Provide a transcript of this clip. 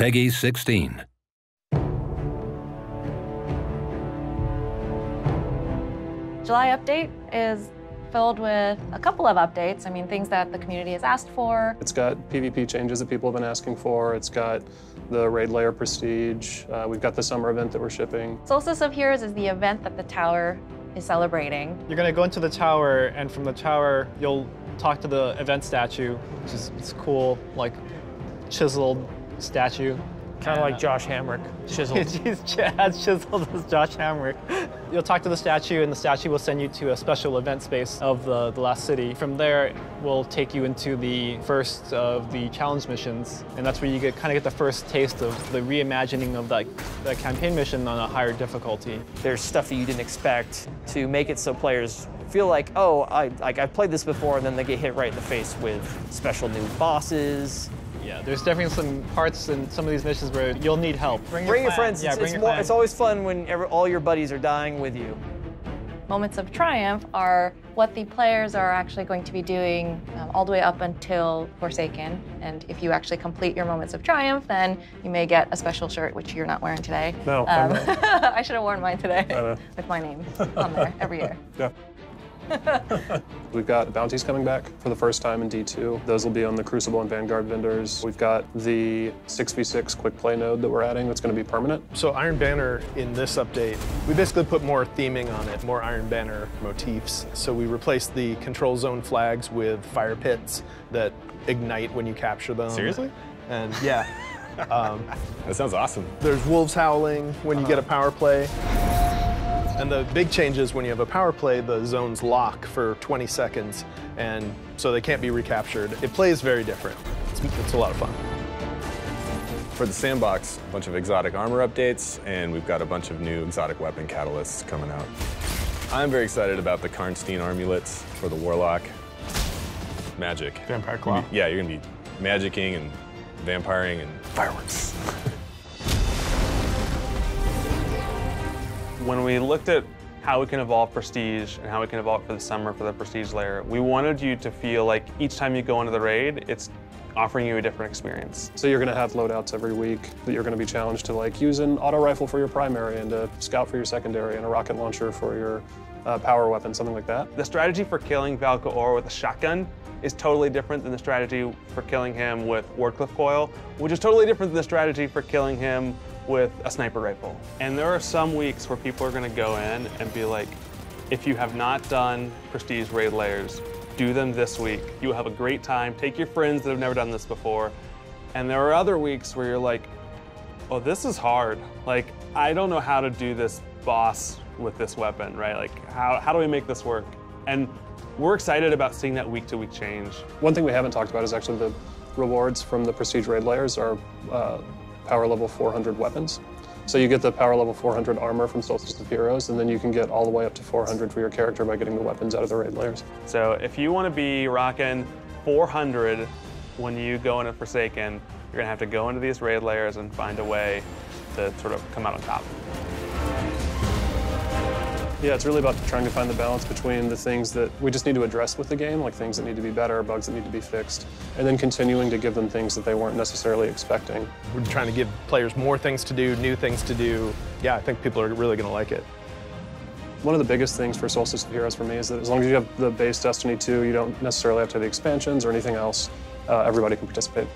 Peggy 16. July update is filled with a couple of updates. I mean, things that the community has asked for. It's got PvP changes that people have been asking for. It's got the raid layer prestige. We've got the summer event that we're shipping. Solstice of Heroes is the event that the tower is celebrating. You're gonna go into the tower, and from the tower, you'll talk to the event statue, which is it's cool, like chiseled statue. Kind of like Josh Hamrick, chiseled. He's as chiseled as Josh Hamrick. You'll talk to the statue, and the statue will send you to a special event space of the last city. From there, we'll take you into the first of the challenge missions, and that's where you kind of get the first taste of the reimagining of that campaign mission on a higher difficulty. There's stuff that you didn't expect to make it so players feel like, oh, I've played this before, and then they get hit right in the face with special new bosses. Yeah, there's definitely some parts in some of these missions where you'll need help. Bring your friends. Yeah, It's always fun when all your buddies are dying with you. Moments of Triumph are what the players are actually going to be doing all the way up until Forsaken. And if you actually complete your Moments of Triumph, then you may get a special shirt, which you're not wearing today. No, I should have worn mine today with my name on there every year. Yeah. We've got bounties coming back for the first time in D2. Those will be on the Crucible and Vanguard vendors. We've got the 6v6 quick play node that we're adding that's going to be permanent. So Iron Banner in this update, we basically put more theming on it, more Iron Banner motifs. So we replaced the control zone flags with fire pits that ignite when you capture them. Seriously? And yeah. That sounds awesome. There's wolves howling when you get a power play. And the big change is when you have a power play, the zones lock for 20 seconds, and so they can't be recaptured. It plays very different. It's a lot of fun. For the sandbox, a bunch of exotic armor updates, and we've got a bunch of new exotic weapon catalysts coming out. I'm very excited about the Karnstein Armulets for the Warlock. Magic. Vampire Claw. Yeah, you're gonna be magicking and vampiring and fireworks. When we looked at how we can evolve Prestige and how we can evolve for the summer for the Prestige layer, we wanted you to feel like each time you go into the raid, it's offering you a different experience. So you're going to have loadouts every week that you're going to be challenged to like use an auto rifle for your primary and a scout for your secondary and a rocket launcher for your power weapon, something like that. The strategy for killing Valkor with a shotgun is totally different than the strategy for killing him with Wardcliff Coil, which is totally different than the strategy for killing him with a sniper rifle. And there are some weeks where people are gonna go in and be like, if you have not done Prestige raid layers, do them this week. You will have a great time. Take your friends that have never done this before. And there are other weeks where you're like, oh, this is hard. Like, I don't know how to do this boss with this weapon, right? Like, how do we make this work? And we're excited about seeing that week-to-week change. One thing we haven't talked about is actually the rewards from the Prestige raid layers are power level 400 weapons. So you get the power level 400 armor from Solstice of Heroes, and then you can get all the way up to 400 for your character by getting the weapons out of the raid layers. So if you want to be rocking 400 when you go into Forsaken, you're going to have to go into these raid layers and find a way to sort of come out on top. Yeah, it's really about trying to find the balance between the things that we just need to address with the game, like things that need to be better, bugs that need to be fixed, and then continuing to give them things that they weren't necessarily expecting. We're trying to give players more things to do, new things to do. Yeah, I think people are really going to like it. One of the biggest things for Solstice of Heroes for me is that as long as you have the base Destiny 2, you don't necessarily have to have the expansions or anything else. Everybody can participate.